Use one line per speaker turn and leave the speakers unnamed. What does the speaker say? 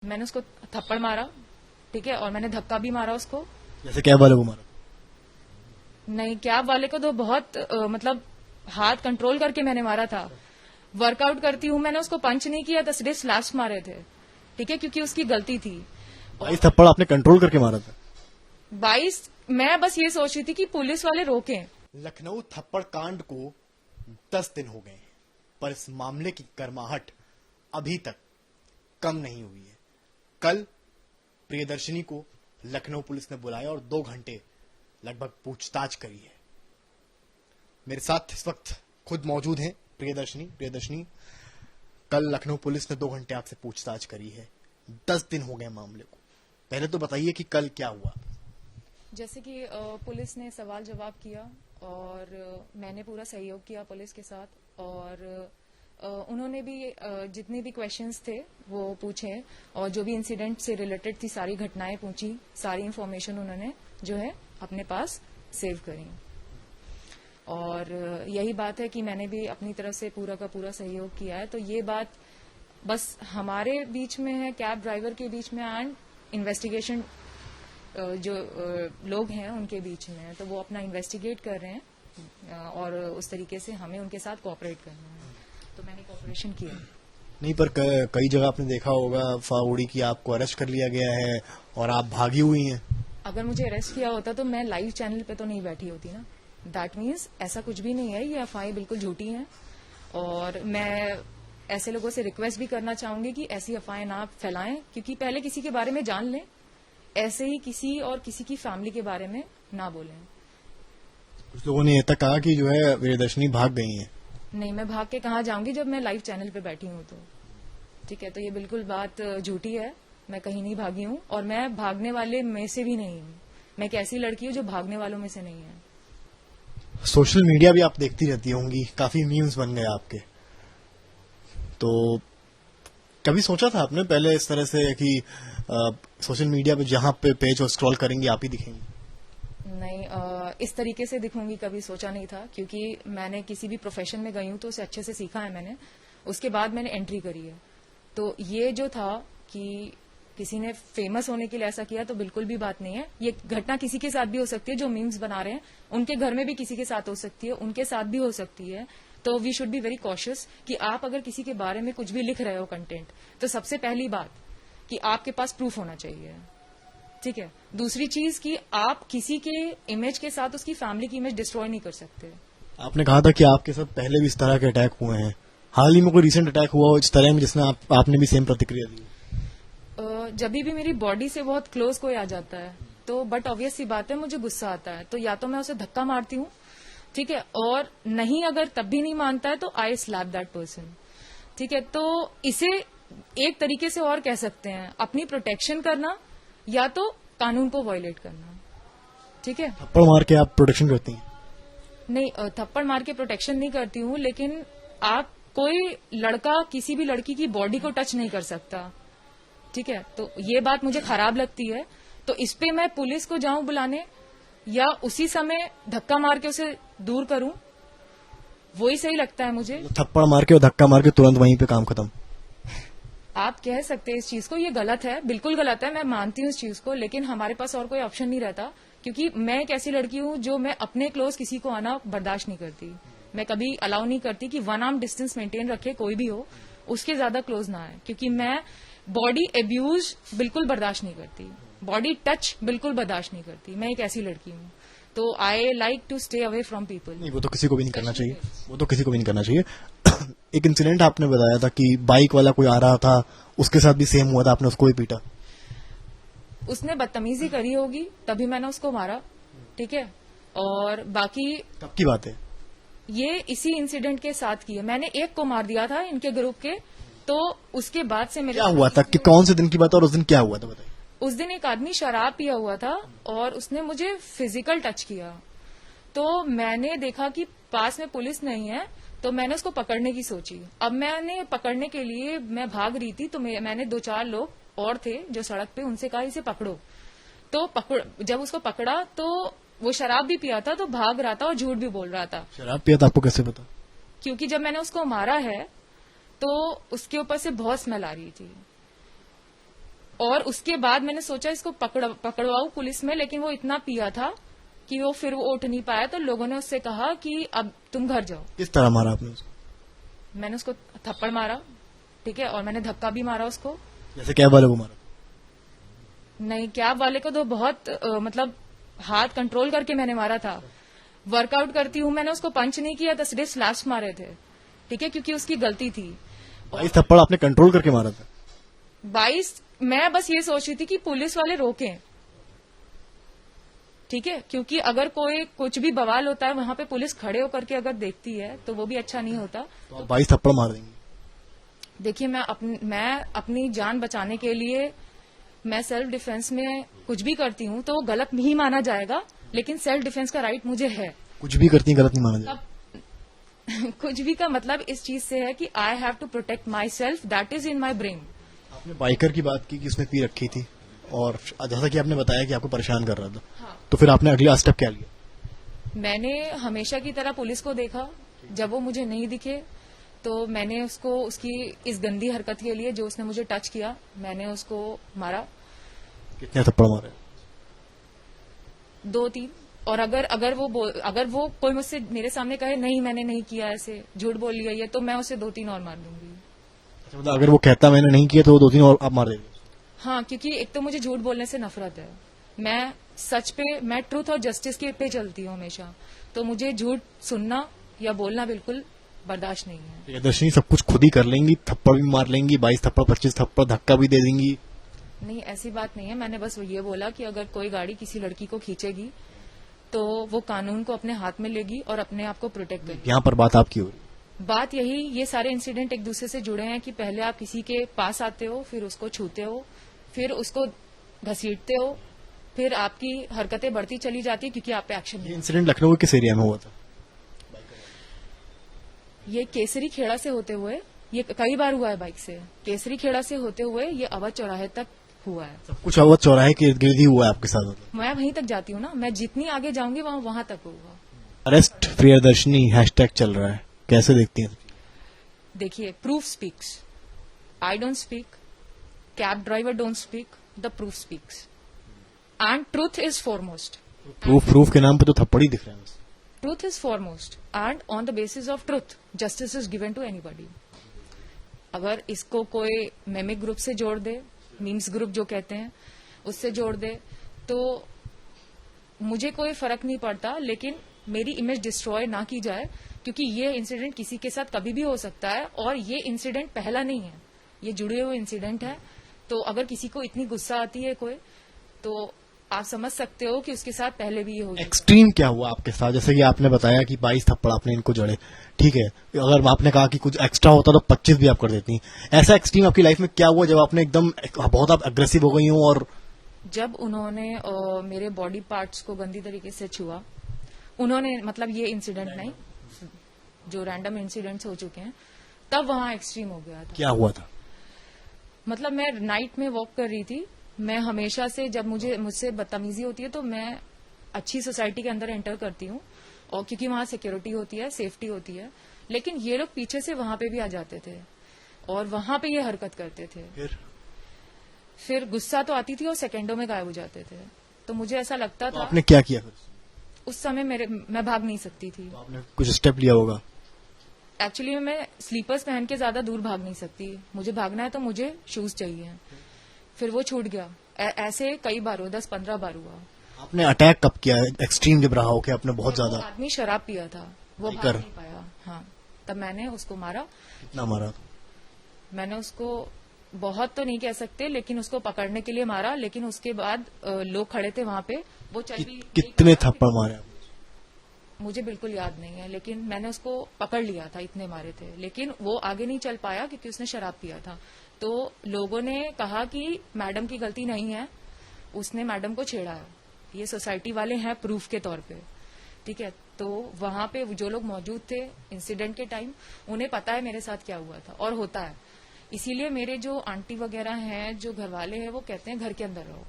मैंने उसको थप्पड़ मारा, ठीक है, और मैंने धक्का भी मारा उसको।
जैसे कैब वाले को मारा?
नहीं, कैब वाले को तो बहुत मतलब हाथ कंट्रोल करके मैंने मारा था। वर्कआउट करती हूँ, मैंने उसको पंच नहीं किया था, सिर्फ स्लैप्स मारे थे, ठीक है, क्योंकि उसकी गलती थी।
22 थप्पड़ आपने कंट्रोल करके मारा था?
22 मैं बस ये सोच रही थी कि पुलिस वाले रोकें।
लखनऊ थप्पड़ कांड को 10 दिन हो गए हैं, पर इस मामले की गर्माहट अभी तक कम नहीं हुई है। कल प्रियदर्शनी को लखनऊ पुलिस ने बुलाया और 2 घंटे लगभग पूछताछ करी है। मेरे साथ इस वक्त खुद मौजूद हैं प्रियदर्शनी। कल लखनऊ पुलिस ने 2 घंटे आपसे पूछताछ करी है। 10 दिन हो गए मामले को। पहले तो बताइए कि कल क्या हुआ।
जैसे कि पुलिस ने सवाल जवाब किया और मैंने पूरा सहयोग किया पुलिस के साथ, और उन्होंने भी जितने भी क्वेश्चंस थे वो पूछे, और जो भी इंसिडेंट से रिलेटेड थी सारी घटनाएं पूछी, सारी इंफॉर्मेशन उन्होंने जो है अपने पास सेव करी। और यही बात है कि मैंने भी अपनी तरफ से पूरा का पूरा सहयोग किया है। तो ये बात बस हमारे बीच में है, कैब ड्राइवर के बीच में, एंड इन्वेस्टिगेशन जो लोग हैं उनके बीच में है। तो वो अपना इन्वेस्टिगेट कर रहे हैं और उस तरीके से हमें उनके साथ कोऑपरेट करना है, तो मैंने कोऑपरेशन किया।
नहीं, पर कई जगह आपने देखा होगा फाउड़ी की आपको अरेस्ट कर लिया गया है और आप भागी हुई हैं।
अगर मुझे अरेस्ट किया होता तो मैं लाइव चैनल पे तो नहीं बैठी होती ना। दैट मीन्स ऐसा कुछ भी नहीं है, ये अफवाहें बिल्कुल झूठी हैं। और मैं ऐसे लोगों से रिक्वेस्ट भी करना चाहूंगी कि ऐसी अफवाहें ना फैलाएं, क्योंकि पहले किसी के बारे में जान लें, ऐसे ही किसी और किसी की फैमिली के बारे में ना बोलें।
कुछ लोगों ने ये तक कहा कि जो है प्रियदर्शनी भाग गई है।
नहीं, मैं भाग के कहाँ जाऊंगी जब मैं लाइव चैनल पे बैठी हूँ तो, ठीक है। तो ये बिल्कुल बात झूठी है, मैं कहीं नहीं भागी हूँ और मैं भागने वाले में से भी नहीं हूँ। मैं एक ऐसी लड़की हूँ जो भागने वालों में से नहीं है।
सोशल मीडिया भी आप देखती रहती होंगी, काफी मीम्स बन गए आपके, तो कभी सोचा था आपने पहले इस तरह से कि सोशल मीडिया पे जहां पे पेज और स्क्रॉल करेंगे आप ही दिखेंगी?
नहीं, इस तरीके से दिखूंगी कभी सोचा नहीं था, क्योंकि मैंने किसी भी प्रोफेशन में गई हूँ तो उसे अच्छे से सीखा है मैंने, उसके बाद मैंने एंट्री करी है। तो ये जो था कि किसी ने फेमस होने के लिए ऐसा किया, तो बिल्कुल भी बात नहीं है। ये घटना किसी के साथ भी हो सकती है, जो मीम्स बना रहे हैं उनके घर में भी किसी के साथ हो सकती है, उनके साथ भी हो सकती है। तो we should be very cautious कि आप अगर किसी के बारे में कुछ भी लिख रहे हो कंटेंट, तो सबसे पहली बात कि आपके पास प्रूफ होना चाहिए, ठीक है। दूसरी चीज कि आप किसी के इमेज के साथ उसकी फैमिली की इमेज डिस्ट्रॉय नहीं कर सकते।
आपने कहा था कि आपके साथ पहले भी इस तरह के अटैक हुए हैं, हाल ही में कोई रिसेंट अटैक हुआ हो इस तरह में जिसमें आपने भी सेम प्रतिक्रिया दी?
जब भी मेरी बॉडी से बहुत क्लोज कोई आ जाता है तो बट ऑब्वियस सी बात है मुझे गुस्सा आता है, तो या तो मैं उसे धक्का मारती हूँ, ठीक है, और नहीं अगर तब भी नहीं मानता है तो आई स्लैप दैट पर्सन, ठीक है। तो इसे एक तरीके से और कह सकते हैं अपनी प्रोटेक्शन करना या तो कानून को वायलेट करना, ठीक है।
थप्पड़ मार के आप प्रोटेक्शन करती हैं?
नहीं, थप्पड़ मार के प्रोटेक्शन नहीं करती हूँ, लेकिन आप कोई लड़का किसी भी लड़की की बॉडी को टच नहीं कर सकता, ठीक है। तो ये बात मुझे खराब लगती है, तो इस पे मैं पुलिस को जाऊं बुलाने या उसी समय धक्का मार के उसे दूर करूं, वही सही लगता है मुझे।
थप्पड़ मार के और धक्का मार के तुरंत वहीं पे काम खत्म?
आप कह सकते हैं इस चीज को, ये गलत है, बिल्कुल गलत है, मैं मानती हूँ इस चीज को, लेकिन हमारे पास और कोई ऑप्शन नहीं रहता, क्योंकि मैं एक ऐसी लड़की हूँ जो मैं अपने क्लोज किसी को आना बर्दाश्त नहीं करती। मैं कभी अलाउ नहीं करती कि 1 आर्म डिस्टेंस मेंटेन रखे, कोई भी हो उसके ज्यादा क्लोज ना आए, क्योंकि मैं बॉडी एब्यूज बिल्कुल बर्दाश्त नहीं करती, बॉडी टच बिल्कुल बर्दाश्त नहीं करती। मैं एक ऐसी लड़की हूँ, तो I like to stay away from people.
नहीं, वो तो किसी को भी नहीं करना चाहिए, वो तो किसी को भी नहीं करना चाहिए। एक इंसिडेंट आपने बताया था कि बाइक वाला कोई आ रहा था, उसके साथ भी सेम हुआ था, आपने उसको भी पीटा?
उसने बदतमीजी करी होगी तभी मैंने उसको मारा, ठीक है। और बाकी
कब की बात है
ये? इसी इंसिडेंट के साथ की है, मैंने एक को मार दिया था इनके ग्रुप के, तो उसके बाद से मेरे
क्या हुआ था कि कौन से दिन की बात है और उस दिन क्या हुआ था बताइए?
उस दिन एक आदमी शराब पिया हुआ था और उसने मुझे फिजिकल टच किया, तो मैंने देखा कि पास में पुलिस नहीं है, तो मैंने उसको पकड़ने की सोची। अब मैंने पकड़ने के लिए मैं भाग रही थी, तो मैंने 2-4 लोग और थे जो सड़क पे, उनसे कहा इसे पकड़ो। तो जब उसको पकड़ा तो वो शराब भी पिया था, तो भाग रहा था और झूठ भी बोल रहा था।
शराब पिया था आपको कैसे पता?
क्योंकि जब मैंने उसको मारा है तो उसके ऊपर से बहुत स्मेल आ रही थी। और उसके बाद मैंने सोचा इसको पकड़वाऊं पुलिस में, लेकिन वो इतना पिया था कि वो फिर वो उठ नहीं पाया। तो लोगों ने उससे कहा कि अब तुम घर जाओ।
किस तरह मारा आपने उसको?
मैंने उसको थप्पड़ मारा, ठीक है, और मैंने धक्का भी मारा उसको।
जैसे कैब वाले को मारा?
नहीं, कैब वाले को तो बहुत मतलब हाथ कंट्रोल करके मैंने मारा था। वर्कआउट करती हूँ, मैंने उसको पंच नहीं किया था, सीधे स्लैश मारे थे, ठीक है, क्योंकि उसकी गलती थी।
22 थप्पड़ आपने कंट्रोल करके मारा था?
22 मैं बस ये सोच रही थी कि पुलिस वाले रोकें, ठीक है, क्योंकि अगर कोई कुछ भी बवाल होता है वहां पे पुलिस खड़े होकर के अगर देखती है तो वो भी अच्छा नहीं होता।
तो आप 22 थप्पड़ मार देंगे?
देखिए, मैं अपनी जान बचाने के लिए मैं सेल्फ डिफेंस में कुछ भी करती हूँ तो वो गलत नहीं माना जाएगा, लेकिन सेल्फ डिफेंस का राइट मुझे है।
कुछ भी करती हैं गलत नहीं माना जाएगा?
कुछ भी का मतलब इस चीज से है कि I have to protect myself, that is in my brain.
आपने बाइकर की बात की कि उसने पी रखी थी और जैसा कि आपने बताया कि आपको परेशान कर रहा था,
हाँ।
तो फिर आपने अगला स्टेप क्या लिया?
मैंने हमेशा की तरह पुलिस को देखा, जब वो मुझे नहीं दिखे तो मैंने उसको उसकी इस गंदी हरकत के लिए जो उसने मुझे टच किया, मैंने उसको मारा।
कितने थप्पड़ मारे?
2-3। और अगर वो कोई मुझसे मेरे सामने कहे नहीं मैंने नहीं किया, ऐसे झूठ बोल लिया ये, तो मैं उसे 2-3 और मार दूंगी।
अच्छा, मतलब अगर वो कहता मैंने नहीं किया तो 2-3 और आप मार देंगे?
हाँ, क्योंकि एक तो मुझे झूठ बोलने से नफरत है। मैं सच पे, मैं ट्रूथ और जस्टिस के पे चलती हूँ हमेशा, तो मुझे झूठ सुनना या बोलना बिल्कुल बर्दाश्त नहीं है।
प्रियदर्शनी सब कुछ खुद ही कर लेंगी, थप्पड़ भी मार लेंगी, 22 थप्पड़ 25 थप्पड़ धक्का भी दे देंगी?
नहीं, ऐसी बात नहीं है। मैंने बस ये बोला कि अगर कोई गाड़ी किसी लड़की को खींचेगी तो वो कानून को अपने हाथ में लेगी और अपने आप को प्रोटेक्ट करेगी।
यहाँ पर बात आपकी हो रही?
बात यही, ये सारे इंसिडेंट एक दूसरे से जुड़े हैं कि पहले आप किसी के पास आते हो, फिर उसको छूते हो, फिर उसको घसीटते हो, फिर आपकी हरकतें बढ़ती चली जाती है क्योंकि आप पे एक्शन
ये
नहीं।
इंसिडेंट लखनऊ के किस एरिया में हुआ था?
ये केसरी खेड़ा से होते हुए, ये कई बार हुआ है बाइक से, केसरी खेड़ा से होते हुए ये अवध चौराहे तक हुआ है।
सब कुछ अवध चौराहे के इर्द गिर्द ही हुआ है आपके साथ?
मैं वहीं तक जाती हूँ ना, मैं जितनी आगे जाऊंगी वहां तक होगा।
अरेस्ट प्रियदर्शनी हैशटैग चल रहा है, कैसे देखती हैं?
देखिए, proof speaks, I don't speak, cab driver don't speak, the proof speaks, and truth is foremost.
Proof के नाम पे तो थप्पड़ ही दिख रहे हैं बस।
Truth is foremost, and on the basis of truth, justice is given to anybody. अगर इसको कोई मेमिक ग्रुप से जोड़ दे, मीम्स ग्रुप जो कहते हैं, उससे जोड़ दे, तो मुझे कोई फर्क नहीं पड़ता, लेकिन मेरी इमेज डिस्ट्रॉय ना की जाए, क्योंकि ये इंसिडेंट किसी के साथ कभी भी हो सकता है और ये इंसिडेंट पहला नहीं है, ये जुड़े हुए इंसिडेंट है। तो अगर किसी को इतनी गुस्सा आती है कोई, तो आप समझ सकते हो कि उसके साथ पहले भी ये हो गया।
एक्सट्रीम क्या हुआ आपके साथ? जैसे कि आपने बताया कि 22 थप्पड़ आपने इनको जड़े, ठीक है, अगर आपने कहा कि कुछ एक्स्ट्रा होता तो 25 भी आप कर देती। ऐसा एक्सट्रीम आपकी लाइफ में क्या हुआ जब आपने एकदम बहुत आप अग्रेसिव हो गई हो? और
जब उन्होंने मेरे बॉडी पार्ट्स को गंदी तरीके से छुआ, उन्होंने, मतलब ये इंसिडेंट नहीं, जो रैंडम इंसिडेंट्स हो चुके हैं, तब वहां एक्सट्रीम हो गया था।
क्या हुआ था?
मतलब मैं नाइट में वॉक कर रही थी, मैं हमेशा से जब मुझसे बदतमीजी होती है तो मैं अच्छी सोसाइटी के अंदर एंटर करती हूँ, और क्योंकि वहां सिक्योरिटी होती है, सेफ्टी होती है, लेकिन ये लोग पीछे से वहां पे भी आ जाते थे और वहां पे ये हरकत करते थे। फिर गुस्सा तो आती थी और सेकंडों में गायब हो जाते थे। तो मुझे ऐसा लगता था।
आपने क्या किया?
उस समय मैं भाग नहीं सकती थी।
तो आपने कुछ स्टेप लिया होगा?
एक्चुअली मैं स्लीपर्स पहन के ज्यादा दूर भाग नहीं सकती, मुझे भागना है तो मुझे शूज चाहिए। फिर वो छूट गया। ऐसे कई बार हुआ, 10-15 बार हुआ।
आपने अटैक कब किया? एक्सट्रीम जब रहा हो कि आपने बहुत ज्यादा?
आदमी शराब पिया था, वो भाग नहीं पाया। हाँ, तब मैंने उसको मारा।
कितना मारा?
मैंने उसको बहुत तो नहीं कह सकते, लेकिन उसको पकड़ने के लिए मारा, लेकिन उसके बाद लोग खड़े थे वहां पे, वो चल भी।
कितने थप्पड़ मारे?
मुझे बिल्कुल याद नहीं है, लेकिन मैंने उसको पकड़ लिया था, इतने मारे थे, लेकिन वो आगे नहीं चल पाया क्योंकि उसने शराब पिया था। तो लोगों ने कहा कि मैडम की गलती नहीं है, उसने मैडम को छेड़ा है, ये सोसाइटी वाले हैं प्रूफ के तौर पे, ठीक है। तो वहां पे जो लोग मौजूद थे इंसिडेंट के टाइम, उन्हें पता है मेरे साथ क्या हुआ था और होता है, इसीलिए मेरे जो आंटी वगैरह हैं, जो घर वाले हैं, वो कहते हैं घर के अंदर रहो।